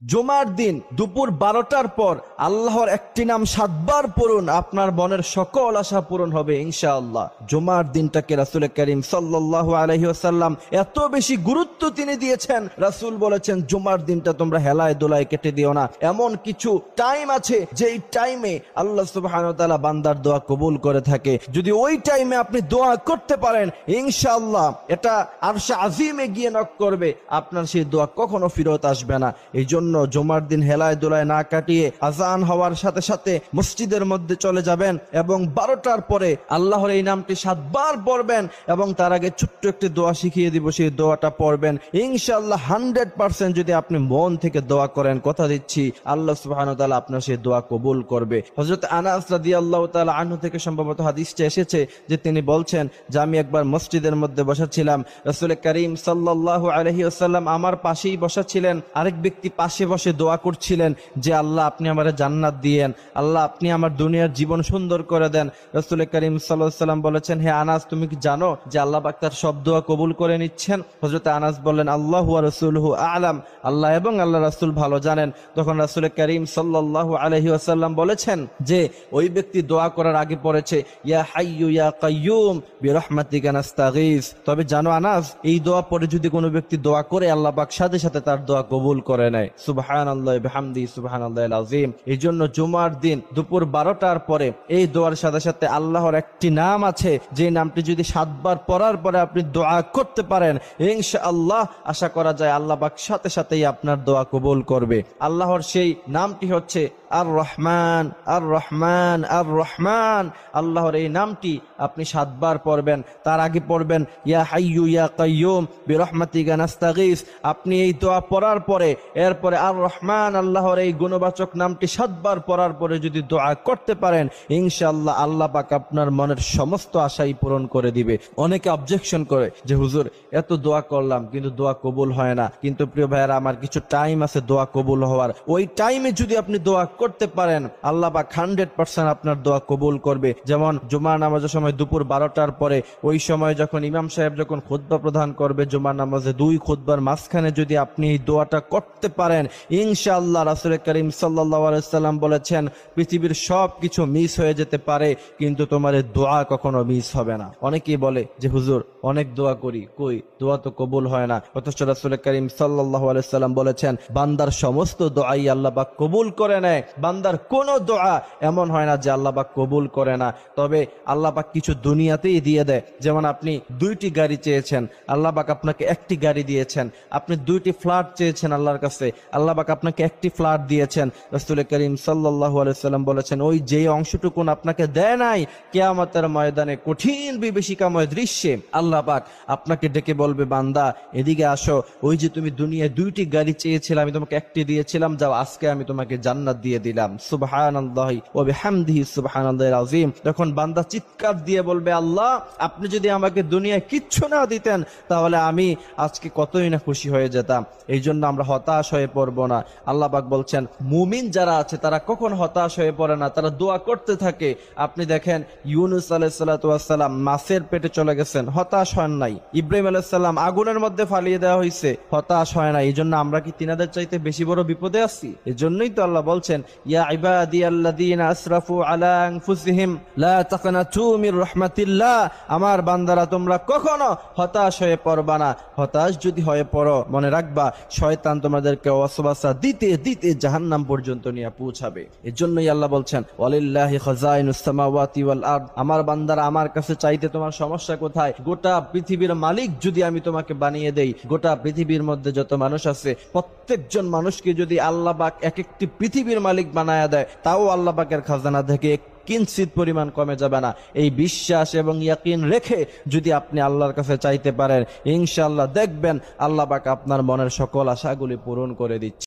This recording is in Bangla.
জুমার দিন দুপুর 12টার পর আল্লাহর একটি নাম 7 বার পড়ুন, আপনার মনের সকল আশা পূরণ হবে ইনশাআল্লাহ। জুমার দিনটাকে রাসূল করিম সাল্লাল্লাহু আলাইহি ওয়াসাল্লাম এত বেশি গুরুত্ব তিনি দিয়েছেন। রাসূল বলেছেন জুমার দিনটা তোমরা হেলায় দোলায় কেটে দিও না। এমন কিছু টাইম আছে যেই টাইমে আল্লাহ সুবহানাহু ওয়া তাআলা বান্দার দোয়া কবুল করে থাকে। যদি ওই টাইমে আপনি দোয়া করতে পারেন ইনশাআল্লাহ এটা আরশে আজিমে গিয়ে নক করবে, আপনার সেই দোয়া কখনো ফেরত আসবে না। এই জন্য জুমার দিন হেলায় দোলায় না কাটিয়ে আজান হওয়ার সাথে সাথে মসজিদের মধ্যে চলে যাবেন এবং 12টার পরে আল্লাহর এই নামটি 7 বার পড়বেন এবং তার আগে ছোট্ট একটি দোয়া শিখিয়ে দিব, সেই দোয়াটা পড়বেন ইনশাআল্লাহ। 100% যদি আপনি মন থেকে দোয়া করেন, কথা দিচ্ছি আল্লাহ সুবহানাহু ওয়া তাআলা আপনার সেই দোয়া কবুল করবে। হযরত আনাস রাদিয়াল্লাহু তাআলা আনহু থেকে সম্ভবত হাদিসটা এসেছে যে তিনি বলছেন যে আমি একবার মসজিদের মধ্যে বসেছিলাম, রাসূল করিম সাল্লাল্লাহু আলাইহি ওয়াসাল্লাম আমার পাশেই বসা ছিলেন, আরেক ব্যক্তি পাশে বসে দোয়া করছিলেন যে আল্লাহ আপনি আমারে জান্নাত দিয়েন, আল্লাহ আপনি আমার দুনিয়ার জীবন সুন্দর করে দেন। রাসূল করিম সাল্লাল্লাহু আলাইহি ওয়াসাল্লাম বলেছেন, হে আনাস তুমি কি জানো যে আল্লাহ পাক তার সব দোয়া কবুল করে নিচ্ছেন? হযরত আনাস বললেন আল্লাহু ওয়া রাসূলুহু আ'লাম, আল্লাহ এবং আল্লাহ রাসূল ভালো জানেন। তখন রাসূল করিম সাল্লাল্লাহু আলাইহি ওয়াসাল্লাম বলেছেন যে ওই ব্যক্তি দোয়া করার আগে পড়েছে ইয়া হাইয়ু ইয়া কাইয়ুম বিরহমাতিকা নাস্তাগীস। তবে জানো আনাস, এই দোয়া পড়ে যদি কোনো ব্যক্তি দোয়া করে আল্লাহ পাক সাথে সাথে তার দোয়া কবুল করে নেয়। সুবহানাল্লাহ বিহামদিহি সুবহানাল্লাহিল আযীম। এই জন্য জুমার দিন দুপুর 12টার পরে এই দোয়ার সাথে সাথে আল্লাহর একটি নাম আছে যে নামটি যদি 7 বার পড়ার পরে আপনি দোয়া করতে পারেন ইনশাআল্লাহ আশা করা যায় আল্লাহ পাক সাথে সাথেই আপনার দোয়া কবুল করবে। আল্লাহর সেই নামটি হচ্ছে আর রহমান আর রহমান আর রহমান। আল্লাহর এই নামটি আপনি 7 বার পড়বেন, তার আগে পড়বেন ইয়া হাইয়ু ইয়া কাইয়ুম বিরহমাতিকা নাস্তাগীস। আপনি এই দোয়া পড়ার পরে এরপরে আর রহমান আল্লাহর এই গুণবাচক নামটি 7 বার পড়ার পরে যদি দোয়া করতে পারেন ইনশাআল্লাহ আল্লাহ পাক আপনার মনের সমস্ত আশাই পূরণ করে দিবে। অনেকে অবজেকশন করে যে হুজুর এত দোয়া করলাম কিন্তু দোয়া কবুল হয় না। কিন্তু প্রিয় ভাইয়েরা আমার কিছু টাইম আছে দোয়া কবুল হওয়ার, ওই টাইমে যদি আপনি দোয়া করতে পারেন আল্লাহ পাক 100% আপনার দোয়া কবুল করবে। যেমন জুমার নামাজের সময় দুপুর 12টার পরে ওই সময় যখন ইমাম সাহেব যখন খুতবা প্রদান করবে জুমার নামাজে 2 খুতবার মাঝখানে যদি আপনি এই দোয়াটা করতে পারেন ইনশাআল্লাহ রাসূল করিম সাল্লাল্লাহু আলাইহি ওয়াসাল্লাম বলেছেন পৃথিবীর সব কিছু মিস হয়ে যেতে পারে কিন্তু তোমার দোয়া কখনো মিস হবে না। অনেকেই বলে যে হুজুর অনেক দোয়া করি, কই দোয়া তো কবুল হয় না। অথচ রাসূল করিম সাল্লাল্লাহু আলাইহি ওয়াসাল্লাম বলেছেন বান্দার সমস্ত দোয়াই আল্লাহ পাক কবুল করে নেয়। বান্দার কোনো দোয়া এমন হয় না যে আল্লাহ পাক কবুল করে না। তবে আল্লাহ পাক কিছু দুনিয়াতেই দিয়ে দেয়। যেমন আপনি 2টি গাড়ি চেয়েছেন, আল্লাহ পাক আপনাকে একটি গাড়ি দিয়েছেন। আপনি 2টি ফ্ল্যাট চেয়েছেন আল্লাহর কাছে, আল্লাহ পাক আপনাকে একটি ফ্ল্যাট দিয়েছেন। রাসূল করিম সাল্লাল্লাহু আলাইহি ওয়াসাল্লাম বলেছেন ওই যে অংশটুকুন আপনাকে দেয় নাই কিয়ামতের ময়দানে কঠিন বিভীষিকাময় দৃশ্যে আল্লাহ পাক আপনাকে ডেকে বলবে বান্দা এদিকে আসো, ওই যে তুমি দুনিয়ায় 2টি গাড়ি চেয়েছিলে আমি তোমাকে একটি দিয়েছিলাম, যাও আজকে আমি তোমাকে জান্নাত দিয়ে দিলাম। সুবহানাল্লাহি ওয়া বিহামদিহি সুবহানাল্লাহিল আযীম। তখন বান্দা চিৎকার দিয়ে বলবে আল্লাহ আপনি যদি আমাকে দুনিয়ায় কিচ্ছু না দিতেন তাহলে আমি আজকে কতই না খুশি হয়ে যেতাম। এই জন্য আমরা হতাশ হয়ে পড়ব না। আল্লাহ পাক বলছেন মুমিন যারা আছে তারা কখন হতাশ হয়ে পড়ে না, তারা দোয়া করতে থাকে। আপনি দেখেন ইউনূস আলাইহিস সালাতু ওয়াস সালাম মাছের পেটে চলে গেছেন, হতাশ হন নাই। ইব্রাহিম আলাইহিস সালাম আগুনের মধ্যে ফালিয়ে দেওয়া হয়েছে, হতাশ হয় না। এই জন্য আমরা কি তিনাদের চাইতে বেশি বড় বিপদে আছি? এই জন্যই তো আল্লাহ বলছেন ইয়া ইবাদিয়াল্লাযীনা আসরাফু আলা আনফুসিহিম লা তাকনাতু মির রাহমাতিল্লাহ। আমার বান্দারা তোমরা কখনো হতাশ হয়ে পড়বা না। হতাশ যদি হয়ে পড়ো মনে রাখবা শয়তান তোমাদেরকে ওয়াসওয়াসা দিতে দিতে জাহান্নাম পর্যন্ত নিয়ে পৌঁছাবে। এজন্যই আল্লাহ বলছেন ওয়ালিল্লাহি খাযাইনুস সামাওয়াতি ওয়াল আরদ। আমার বান্দারা আমার কাছে চাইতে তোমার সমস্যা কোথায়? গোটা পৃথিবীর মালিক যদি আমি তোমাকে বানিয়ে দেই, গোটা পৃথিবীর মধ্যে যত মানুষ আছে প্রত্যেকজন মানুষকে যদি আল্লাহ পাক এক একটি পৃথিবীর মালিক বানায়া দেয় তাও আল্লাহ পাকের খাজানা থেকে কিঞ্চিত পরিমাণ কমে যাবে না। এই বিশ্বাস এবং ইয়াকিন রেখে যদি আপনি আল্লাহর কাছে চাইতে পারেন ইনশাআল্লাহ দেখবেন আল্লাহ পাক আপনার মনের সকল আশাগুলি পূরণ করে দিচ্ছে।